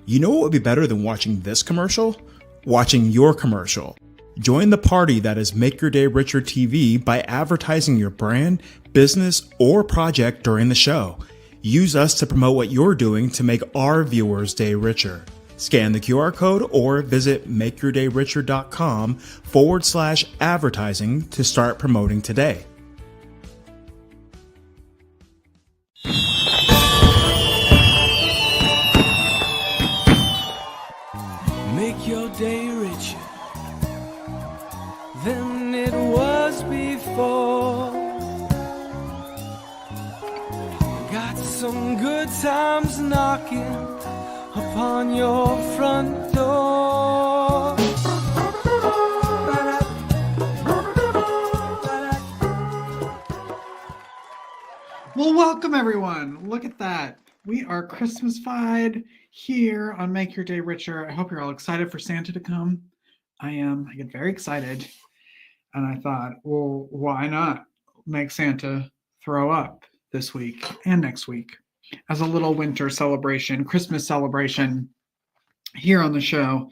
You know what would be better than watching this commercial? Watching your commercial. Join the party that is Make Your Day Richer TV by advertising your brand, business, or project during the show. Use us to promote what you're doing to make our viewers' day richer. Scan the QR code or visit makeyourdayricher.com/advertising to start promoting today. Make your day richer than it was before. Got some good times knocking upon your front door. Well, welcome everyone. Look at that. We are Christmas-fied here on Make Your Day Richer. I hope you're all excited for Santa to come. I am. I get very excited. And I thought, well, why not make Santa throw up this week and next week as a little winter celebration, Christmas celebration here on the show.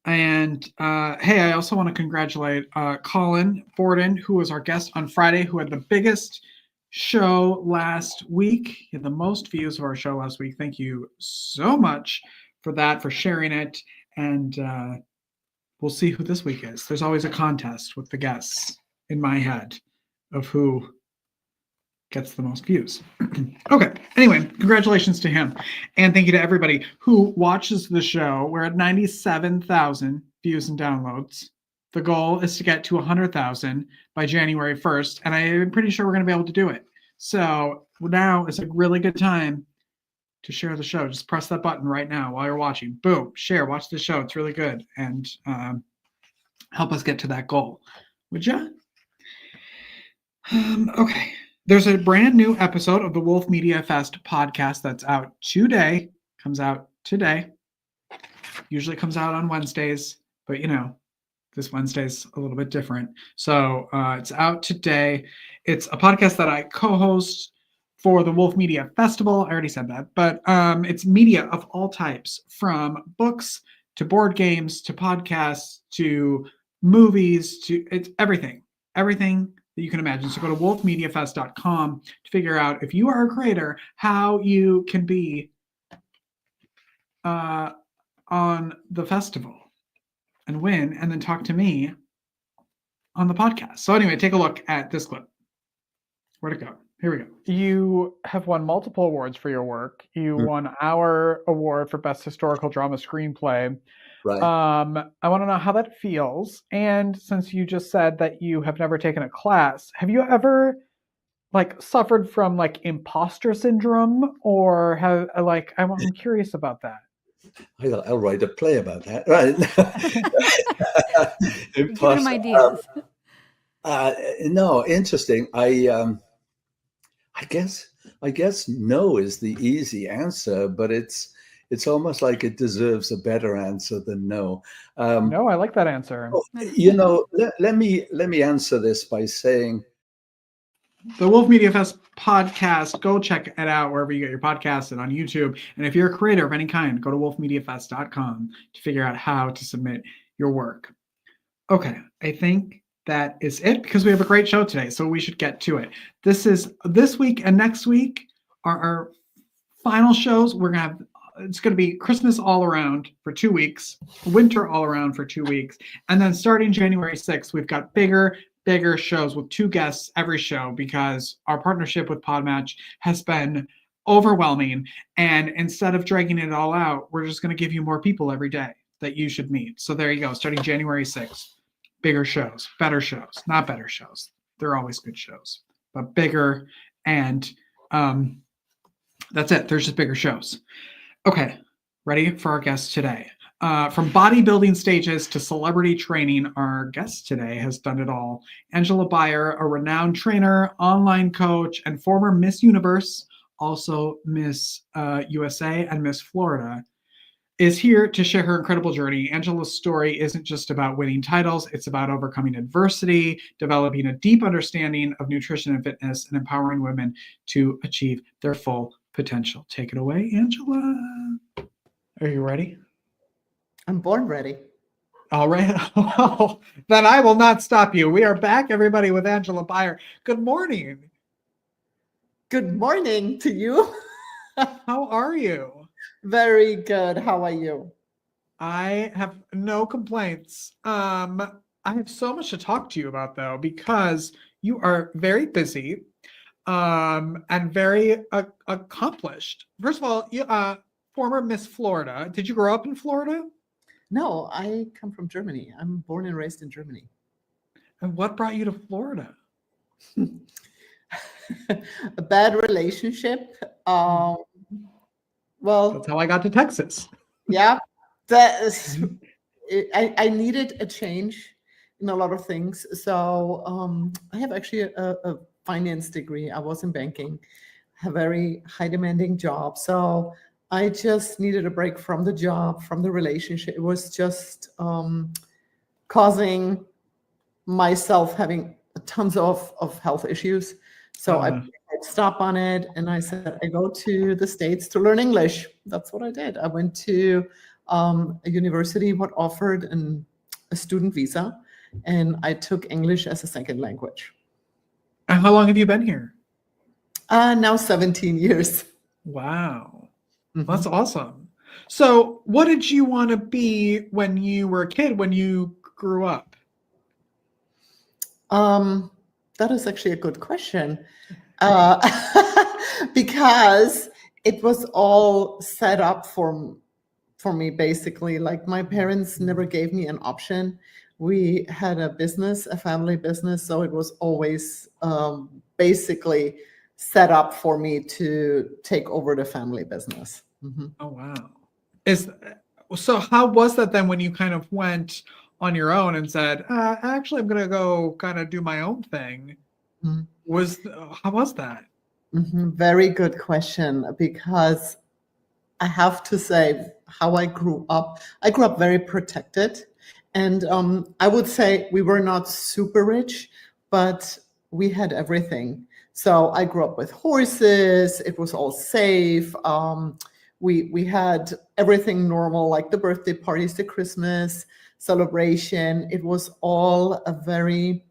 And hey, I also want to congratulate Colin Borden, who was our guest on Friday, who had the biggest show last week. He had the most views of our show last week. Thank you so much for that, for sharing it. And we'll see who this week is. There's always a contest with the guests in my head of who gets the most views. Okay. Anyway, congratulations to him. And thank you to everybody who watches the show. We're at 97,000 views and downloads. The goal is to get to 100,000 by January 1st, and I'm pretty sure we're going to be able to do it. So now is a really good time to share the show. Just press that button right now while you're watching. Boom, share, watch the show. It's really good, and help us get to that goal. Would you? Okay. There's a brand new episode of the Wolf Media Fest podcast that's out today. Comes out today. Usually comes out on Wednesdays, but you know, this Wednesday's a little bit different. So it's out today. It's a podcast that I co-host for the Wolf Media Festival. I already said that, but it's media of all types, from books to board games to podcasts to movies to it's everything that you can imagine. So go to wolfmediafest.com to figure out, if you are a creator, how you can be on the festival and win, and then talk to me on the podcast. So anyway, take a look at this clip. Where'd it go? Here we go. You have won multiple awards for your work. You won our award for Best Historical Drama Screenplay. Right. I want to know how that feels. And since you just said that you have never taken a class, have you ever suffered from imposter syndrome, or have I'm curious about that. I'll write a play about that. Right. Give them ideas. No, interesting. I guess no is the easy answer, but it's almost like it deserves a better answer than no. No, I like that answer. Let me answer this by saying, the Wolf Media Fest podcast, go check it out wherever you get your podcasts and on YouTube. And if you're a creator of any kind, go to wolfmediafest.com to figure out how to submit your work. Okay, I think that is it, because we have a great show today, so we should get to it. This week and next week are our final shows. It's going to be Christmas all around for 2 weeks, winter all around for 2 weeks, and then starting January 6th, we've got bigger shows with 2 guests every show, because our partnership with PodMatch has been overwhelming. And instead of dragging it all out, we're just going to give you more people every day that you should meet. So there you go. Starting January 6th, bigger shows, better shows, not better shows. They're always good shows, but bigger. And that's it. There's just bigger shows. Okay. Ready for our guest today. From bodybuilding stages to celebrity training, our guest today has done it all. Angela Beyer, a renowned trainer, online coach, and former Miss Universe, also Miss USA and Miss Florida, is here to share her incredible journey. Angela's story isn't just about winning titles. It's about overcoming adversity, developing a deep understanding of nutrition and fitness, and empowering women to achieve their full potential. Take it away, Angela. Are you ready? I'm born ready. All right. Well, then I will not stop you. We are back, everybody, with Angela Beyer. Good morning. Good morning to you. How are you? Very good. How are you? I have no complaints. I have so much to talk to you about though, because you are very busy, and very accomplished. First of all, you former Miss Florida. Did you grow up in Florida? No, I come from Germany. I'm born and raised in Germany. And what brought you to Florida? A bad relationship. Well, That's how I got to Texas. yeah, that is, I needed a change in a lot of things. So I have actually a finance degree. I was in banking, a very high demanding job. So I just needed a break from the job, from the relationship. It was just causing myself having tons of health issues. So I stopped on it and I said, I go to the States to learn English. That's what I did. I went to a university what offered a student visa, and I took English as a second language. And how long have you been here? Now 17 years. Wow. Mhm. That's awesome. So what did you want to be when you were a kid, when you grew up? That is actually a good question. Because it was all set up for me, basically. Like, my parents never gave me an option. We had a business, a family business, so it was always basically set up for me to take over the family business. Mhm. Oh, wow. So how was that then when you kind of went on your own and said, actually, I'm going to go kind of do my own thing? Mhm. How was that? Very good question, because I have to say how I grew up. I grew up very protected. And I would say we were not super rich, but we had everything. So I grew up with horses. It was all safe. We had everything normal, like the birthday parties, the Christmas celebration. It was all a very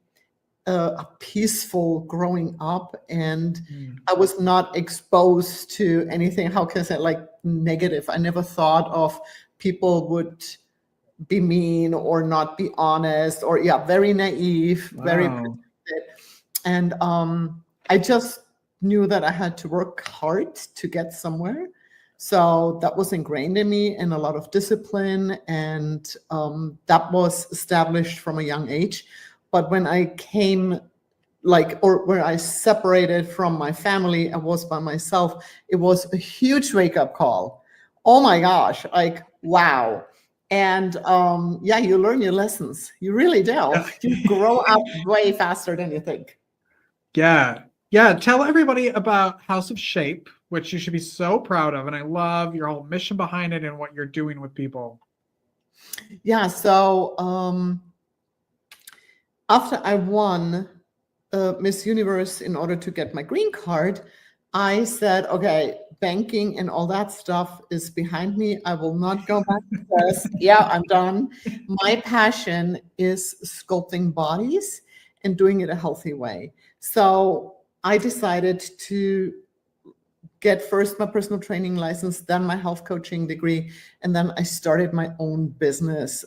peaceful growing up, and I was not exposed to anything, how can I say, like, negative. I never thought of people would be mean or not be honest, or very naive, very Wow. protected. And I just knew that I had to work hard to get somewhere. So that was ingrained in me, and a lot of discipline, and that was established from a young age. But when I came, or when I separated from my family and was by myself, it was a huge wake-up call. Oh my gosh, like, wow. And you learn your lessons. You really do. Yeah. You grow up way faster than you think. Yeah. Yeah. Tell everybody about House of Shape, which you should be so proud of. And I love your whole mission behind it and what you're doing with people. Yeah. So after I won Miss Universe in order to get my green card, I said, okay, banking and all that stuff is behind me. I will not go back to this. Yeah, I'm done. My passion is sculpting bodies and doing it a healthy way. So I decided to get first my personal training license, then my health coaching degree, and then I started my own business,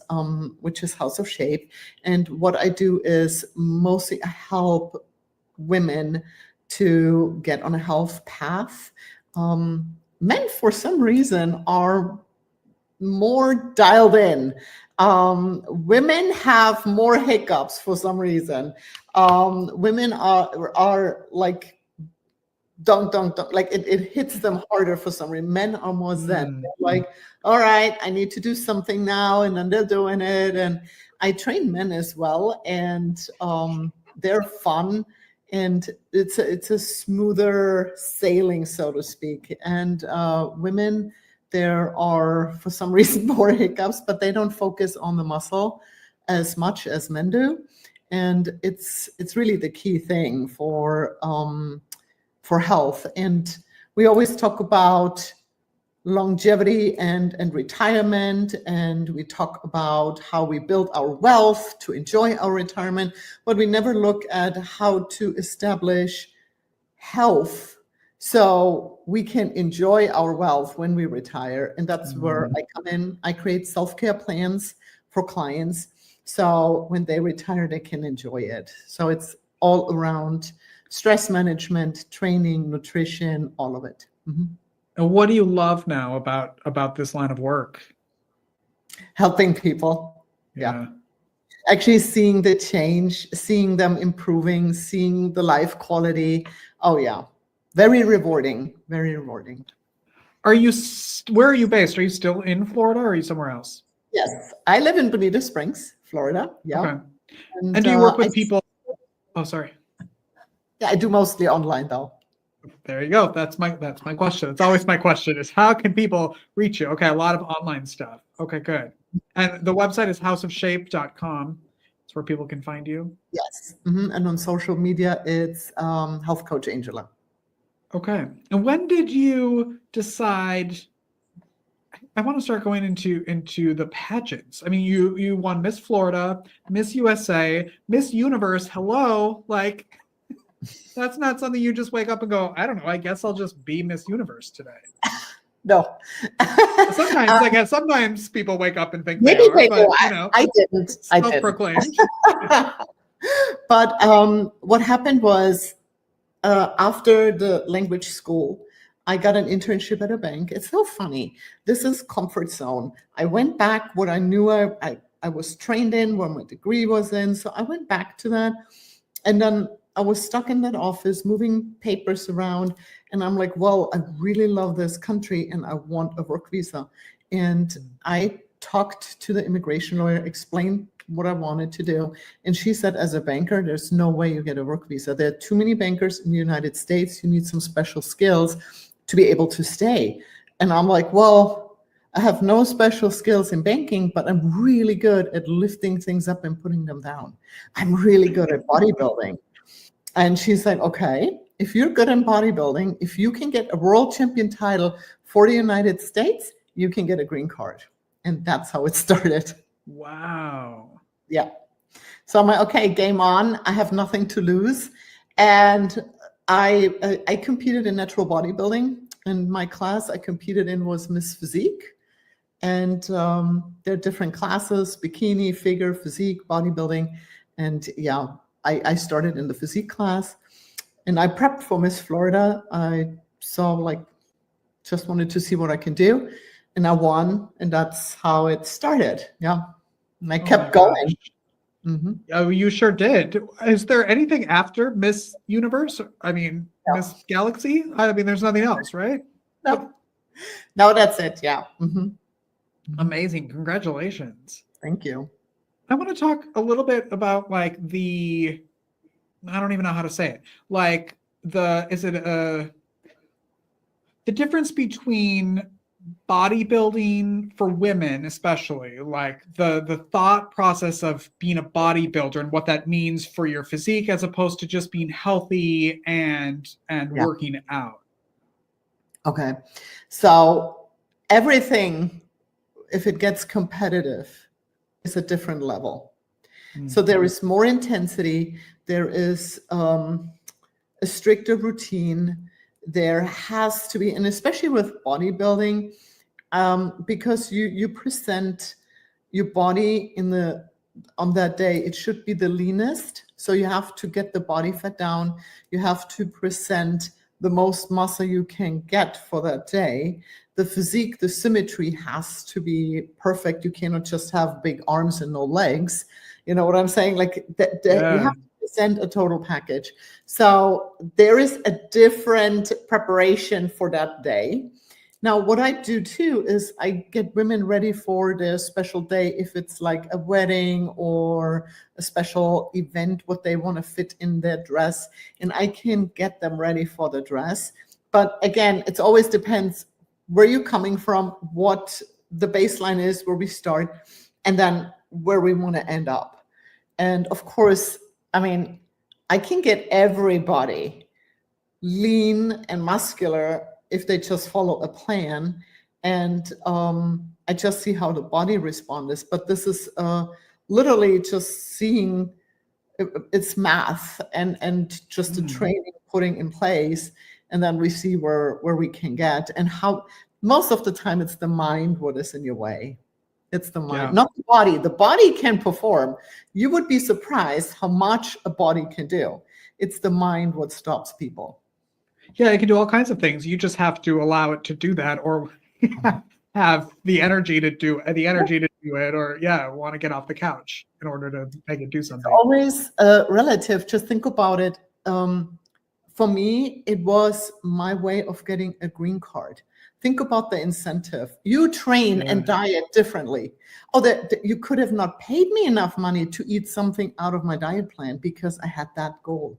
which is House of Shape. And what I do is mostly I help women to get on a health path. Men, for some reason, are more dialed in. Women have more hiccups for some reason. Women are like, don't, like, it hits them harder for some reason. Men are more zen. They're like, all right, I need to do something now, and then they're doing it. And I train men as well, and they're fun, and it's a smoother sailing, so to speak. And women, there are for some reason more hiccups, but they don't focus on the muscle as much as men do. And it's really the key thing for health. And we always talk about longevity and retirement, and we talk about how we build our wealth to enjoy our retirement, but we never look at how to establish health so we can enjoy our wealth when we retire. And that's where I come in. I create self-care plans for clients so when they retire they can enjoy it. So it's all around stress management, training, nutrition, all of it. And what do you love now about this line of work? Helping people. Yeah. Actually seeing the change, seeing them improving, seeing the life quality. Oh yeah. Very rewarding. Very rewarding. Where are you based? Are you still in Florida or are you somewhere else? Yes. I live in Bonita Springs, Florida. Yeah. Okay. And do you work with people? Oh, sorry. Yeah, I do mostly online though. There you go. That's my question. It's always my question is how can people reach you? Okay, a lot of online stuff. Okay, good. And the website is houseofshape.com. It's where people can find you. Yes. And on social media, it's Health Coach Angela. Okay. And when did you decide I want to start going into the pageants? I mean, you won Miss Florida, Miss USA, Miss Universe. Hello, like that's not something you just wake up and go, I don't know, I guess I'll just be Miss Universe today. No. Sometimes, I guess sometimes people wake up and think maybe they are, but you know, I didn't. Self-proclaimed. But what happened was after the language school, I got an internship at a bank. It's so funny. This is comfort zone. I went back what I knew I was trained in, where my degree was in. So I went back to that. And then I was stuck in that office, moving papers around. And I'm like, well, I really love this country and I want a work visa. And I talked to the immigration lawyer, explained what I wanted to do. And she said, as a banker, there's no way you get a work visa. There are too many bankers in the United States. You need some special skills to be able to stay. And I'm like, well, I have no special skills in banking, but I'm really good at lifting things up and putting them down. I'm really good at bodybuilding. And she's like, okay, if you're good in bodybuilding, if you can get a world champion title for the United States, you can get a green card. And that's how it started. Wow. Yeah. So I'm like, okay, game on. I have nothing to lose. And I competed in natural bodybuilding. And my class I competed in was Miss Physique. And there are different classes, bikini, figure, physique, bodybuilding. And yeah, I started in the physique class. And I prepped for Miss Florida. I just wanted to see what I can do. And I won. And that's how it started. Yeah. And I kept going. Mm-hmm. Oh, you sure did. Is there anything after Miss Universe? I mean, no. Miss Galaxy? I mean, there's nothing else, right? No, that's it. Yeah. Mm-hmm. Amazing. Congratulations. Thank you. I want to talk a little bit about like I don't even know how to say it. Like the difference between bodybuilding for women, especially like the thought process of being a bodybuilder and what that means for your physique as opposed to just being healthy and working out. Okay. So everything, if it gets competitive, is a different level. Mm-hmm. So there is more intensity. There is a stricter routine. There has to be, and especially with bodybuilding, because you present your body on that day, it should be the leanest. So you have to get the body fat down. You have to present the most muscle you can get for that day. The physique, the symmetry has to be perfect. You cannot just have big arms and no legs. You know what I'm saying? Like you have to present a total package. So there is a different preparation for that day. Now, what I do too is I get women ready for their special day. If it's like a wedding or a special event, what they want to fit in their dress, and I can get them ready for the dress. But again, it always depends where you're coming from, what the baseline is, where we start, and then where we want to end up. And of course, I mean, I can get everybody lean and muscular if they just follow a plan. and I just see how the body responds. But this is literally just seeing, it's math and just the training putting in place, and then we see where we can get, and how most of the time it's the mind what is in your way. It's the mind, not the body. The body can perform. You would be surprised how much a body can do. It's the mind what stops people. Yeah, it can do all kinds of things. You just have to allow it to do that, or have the energy to do it, or want to get off the couch in order to make it do something. It's always relative. Just think about it. For me, it was my way of getting a green card. Think about the incentive. You train and diet differently. You could have not paid me enough money to eat something out of my diet plan because I had that goal.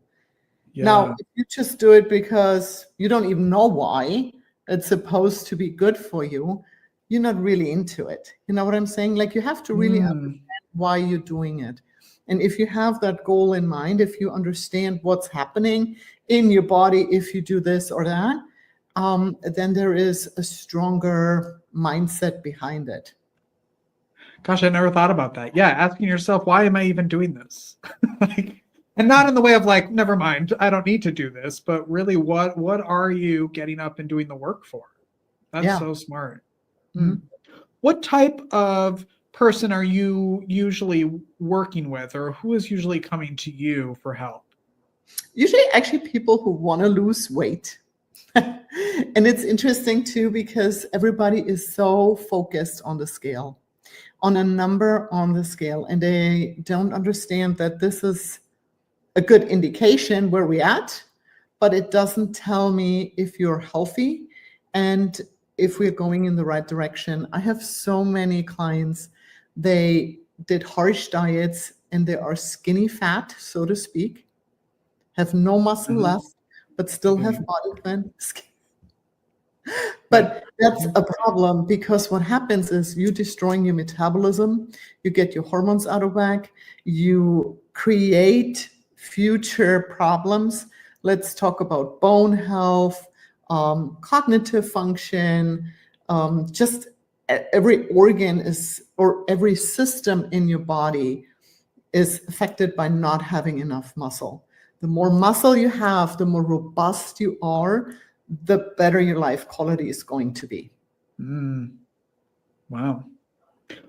Yeah. Now, if you just do it because you don't even know why it's supposed to be good for you, you're not really into it. You know what I'm saying? Like, you have to really understand why you're doing it. And if you have that goal in mind, if you understand what's happening in your body, if you do this or that, then there is a stronger mindset behind it. Gosh, I never thought about that. Yeah, asking yourself, why am I even doing this? And not in the way of like, never mind, I don't need to do this, but really, what are you getting up and doing the work for? That's so smart. Mm-hmm. What type of person are you usually working with, or who is usually coming to you for help? Usually actually people who want to lose weight. And it's interesting too, because everybody is so focused on the scale, on a number on the scale, and they don't understand that this is a good indication where we're at, but it doesn't tell me if you're healthy and if we're going in the right direction. I have so many clients, they did harsh diets and they are skinny fat, so to speak, have no muscle left, but still have body plan. But that's a problem, because what happens is you destroying your metabolism, you get your hormones out of whack, you create future problems. Let's talk about bone health, cognitive function, just every organ is, or every system in your body is affected by not having enough muscle. The more muscle you have, the more robust you are, the better your life quality is going to be. Wow.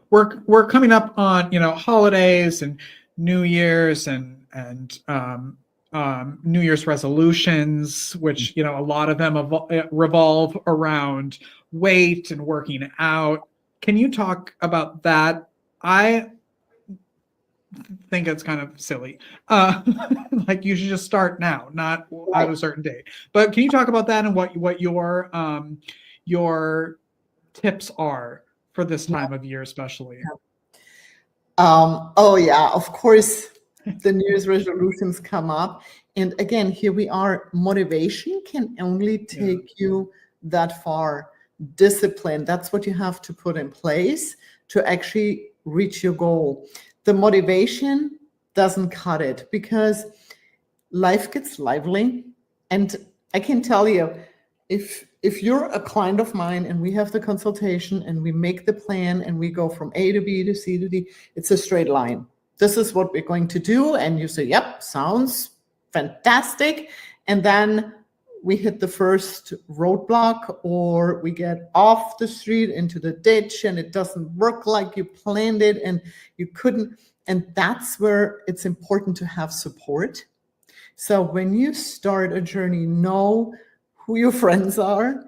We're coming up on, holidays and New Year's and New Year's resolutions, which, a lot of them revolve around weight and working out. Can you talk about that? I think it's kind of silly. Like, you should just start now, not at a certain date. But can you talk about that and what your tips are for this time of year, especially? Of course, the New Year's resolutions come up. And again, here we are. Motivation can only take you that far. Discipline, that's what you have to put in place to actually reach your goal. The motivation doesn't cut it, because life gets lively. And I can tell you, if you're a client of mine and we have the consultation and we make the plan and we go from A to B to C to D, it's a straight line. This is what we're going to do. And you say, yep, sounds fantastic. And then we hit the first roadblock, or we get off the street into the ditch and it doesn't work like you planned it and you couldn't. And that's where it's important to have support. So when you start a journey, know who your friends are,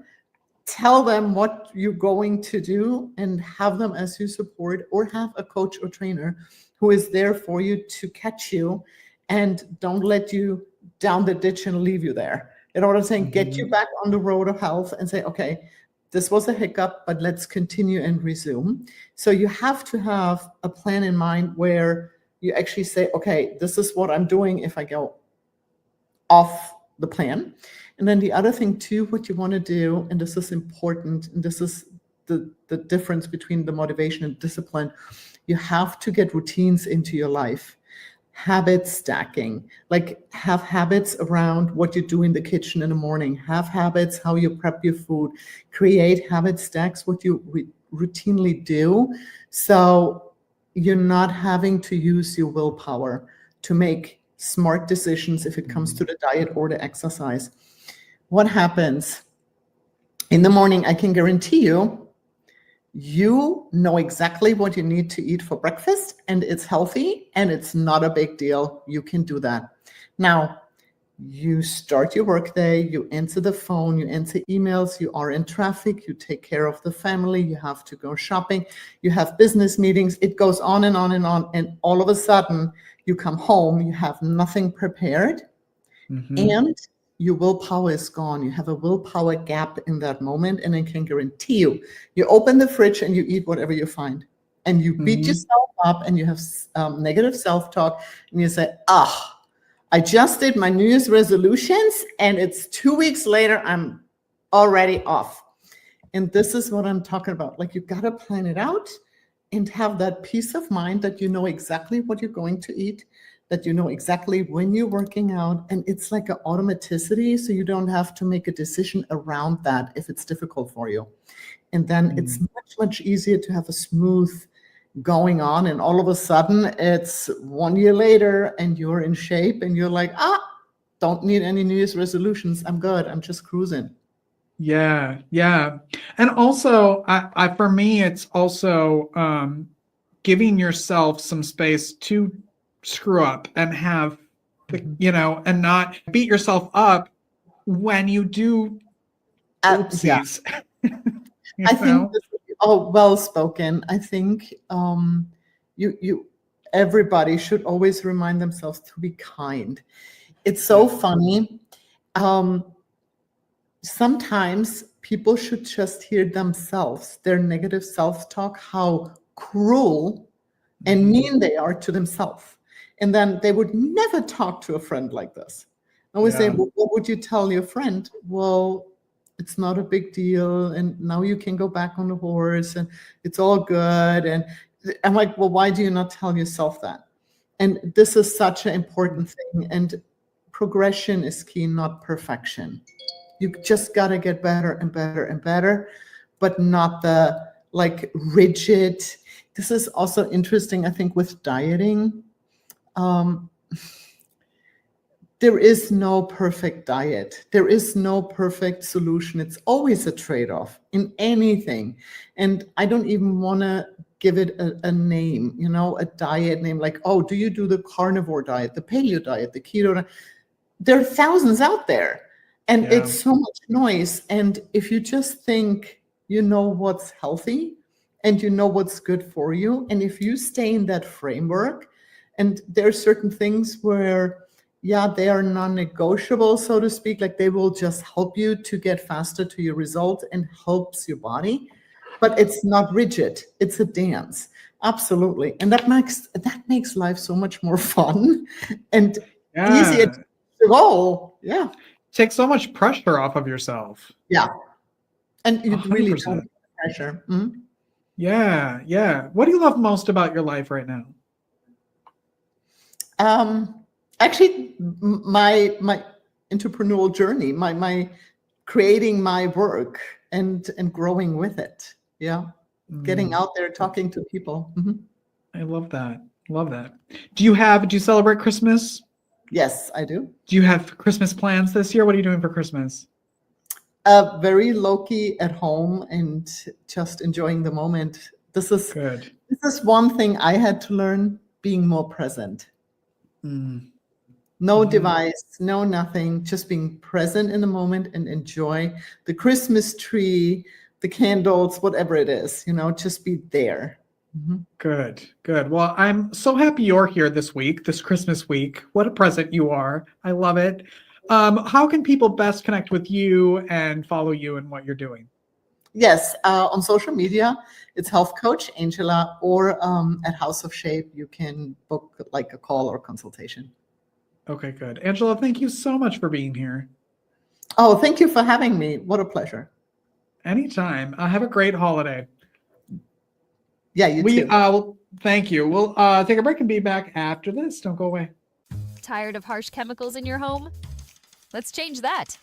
tell them what you're going to do, and have them as your support, or have a coach or trainer who is there for you to catch you and don't let you down the ditch and leave you there. In order to say, get you back on the road of health and say, okay, this was a hiccup, but let's continue and resume. So you have to have a plan in mind where you actually say, okay, this is what I'm doing if I go off the plan. And then the other thing too, what you want to do, and this is important, and this is the difference between the motivation and discipline, you have to get routines into your life. habit stacking, like have habits around what you do in the kitchen in the morning, have habits how you prep your food, create habit stacks, what you routinely do. So you're not having to use your willpower to make smart decisions if it comes to the diet or the exercise. What happens in the morning, I can guarantee you know exactly what you need to eat for breakfast, and it's healthy and it's not a big deal. You can do that. Now, you start your workday, you answer the phone, you answer emails, you are in traffic, you take care of the family, you have to go shopping, you have business meetings, it goes on and on and on. And all of a sudden, you come home, you have nothing prepared, and your willpower is gone. You have a willpower gap in that moment, and I can guarantee you open the fridge and you eat whatever you find, and you beat yourself up, and you have negative self-talk, and you say, I just did my New Year's resolutions, and it's 2 weeks later, I'm already off. And this is what I'm talking about. Like, you got to plan it out and have that peace of mind that you know exactly what you're going to eat, that you know exactly when you're working out, and it's like an automaticity, so you don't have to make a decision around that if it's difficult for you. And then it's much, much easier to have a smooth going on, and all of a sudden it's 1 year later and you're in shape and you're like, don't need any New Year's resolutions. I'm good. I'm just cruising. Yeah. And also, I for me, it's also giving yourself some space to screw up and have, and not beat yourself up when you do oopsies. I think well spoken. I think you everybody should always remind themselves to be kind. It's so funny. Sometimes people should just hear themselves, their negative self-talk, how cruel and mean they are to themselves. And then they would never talk to a friend like this. I always say, well, what would you tell your friend? Well, it's not a big deal, and now you can go back on the horse, and it's all good. And I'm like, well, why do you not tell yourself that? And this is such an important thing. And progression is key, not perfection. You just got to get better and better and better, but not the like rigid. This is also interesting, I think, with dieting. There is no perfect diet. There is no perfect solution. It's always a trade-off in anything. And I don't even want to give it a name, a diet name, like, oh, do you do the carnivore diet, the paleo diet, the keto diet? There are thousands out there, and it's so much noise. And if you just think you know what's healthy and you know what's good for you, and if you stay in that framework, and there are certain things where they are non-negotiable, so to speak, like they will just help you to get faster to your result and helps your body, but it's not rigid. It's a dance. Absolutely. And that makes life so much more fun and easier to roll. Yeah. Take so much pressure off of yourself. Yeah. And you 100%. really don't have pressure. Mm-hmm. Yeah. What do you love most about your life right now? Actually, my entrepreneurial journey, my creating my work and growing with it. Yeah. Getting out there, talking to people. Mm-hmm. I love that. Do you celebrate Christmas? Yes, I do. Do you have Christmas plans this year? What are you doing for Christmas? Very low-key at home and just enjoying the moment. This is good. This is one thing I had to learn, being more present. No device, no nothing, just being present in the moment and enjoy the Christmas tree, the candles, whatever it is, just be there. Mm-hmm. Good. Well, I'm so happy you're here this Christmas week. What a present you are. I love it. How can people best connect with you and follow you and what you're doing? Yes, on social media, it's Health Coach Angela, or at House of Shape, you can book like a call or consultation. Okay, good. Angela, thank you so much for being here. Oh, thank you for having me. What a pleasure. Anytime. Have a great holiday. Yeah, you too. Thank you. We'll take a break and be back after this. Don't go away. Tired of harsh chemicals in your home? Let's change that.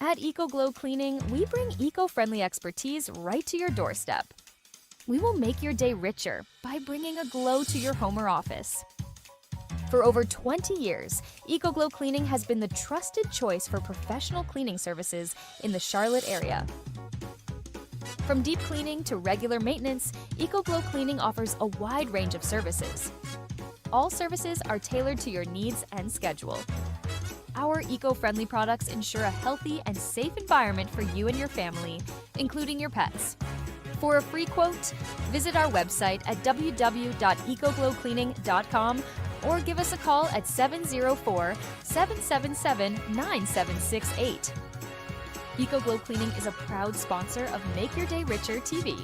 At EcoGlow Cleaning, we bring eco-friendly expertise right to your doorstep. We will make your day richer by bringing a glow to your home or office. For over 20 years, EcoGlow Cleaning has been the trusted choice for professional cleaning services in the Charlotte area. From deep cleaning to regular maintenance, EcoGlow Cleaning offers a wide range of services. All services are tailored to your needs and schedule. Our eco-friendly products ensure a healthy and safe environment for you and your family, including your pets. For a free quote, visit our website at www.ecoglowcleaning.com or give us a call at 704-777-9768. EcoGlow Cleaning is a proud sponsor of Make Your Day Richer TV.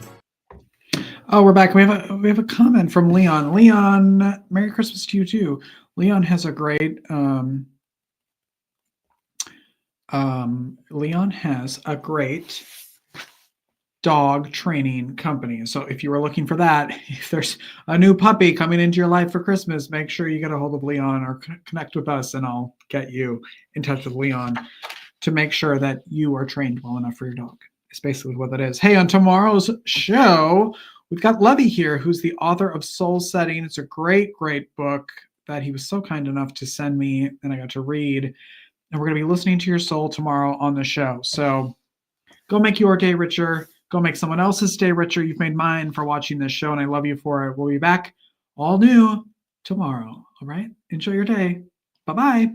Oh, we're back. We have a comment from Leon. Leon, Merry Christmas to you too. Leon has a great dog training company. So if you were looking for that, if there's a new puppy coming into your life for Christmas, make sure you get a hold of Leon or connect with us, and I'll get you in touch with Leon to make sure that you are trained well enough for your dog. It's basically what that is. Hey, on tomorrow's show, we've got Levy here, who's the author of Soul Setting. It's a great, great book that he was so kind enough to send me, and I got to read. And we're going to be listening to your soul tomorrow on the show. So go make your day richer. Go make someone else's day richer. You've made mine for watching this show, and I love you for it. We'll be back all new tomorrow. All right? Enjoy your day. Bye-bye.